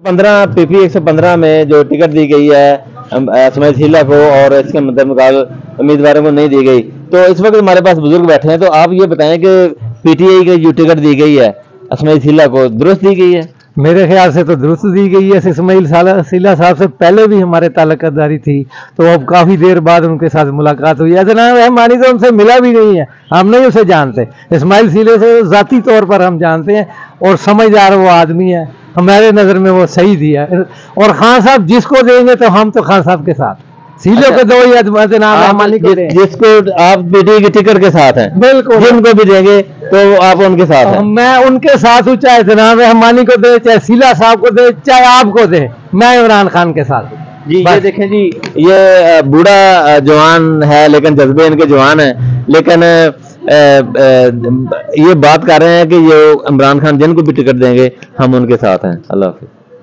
15 PP 115 में जो ticket दी गई है सुमैद शीला को और इसके मुकाबले उम्मीदवारों को नहीं दी गई, तो इस वक्त हमारे पास बुजुर्ग बैठे हैं। तो आप ये बताएं कि PTI की जो टिकट दी गई है सुमैद शीला को दुरुस्त दी गई है? मेरे ख्याल से तो दुरुस्त दी गई है। इस्माइल शीला साहब से पहले भी हमारे ताल्लुकातदारी थी, तो अब काफ़ी देर बाद उनके साथ मुलाकात हुई। ऐसा ना रहमानी तो उनसे मिला भी नहीं है, हम नहीं उसे जानते। इस्माइल शीले से ज़ाती तौर पर हम जानते हैं और समझदार वो आदमी है, हमारे नज़र में वो सही दिया। और खान साहब जिसको देंगे तो हम तो खान साहब के साथ, सीलो के दो ही रहमानी को दें। जिसको आप PTI की टिकट के साथ हैं, बिल्कुल, जिनको भी देंगे तो आप उनके साथ हैं। मैं उनके साथ हूँ, चाहे जनाब रहमानी को दे, चाहे शीला साहब को दे, चाहे आपको दे, मैं इमरान खान के साथ हूँ जी। ये देखें जी, ये बूढ़ा जवान है लेकिन जज्बे इनके जवान हैं, लेकिन ये बात कर रहे हैं कि ये इमरान खान जिनको भी टिकट देंगे हम उनके साथ हैं। अल्लाह हाफिज़।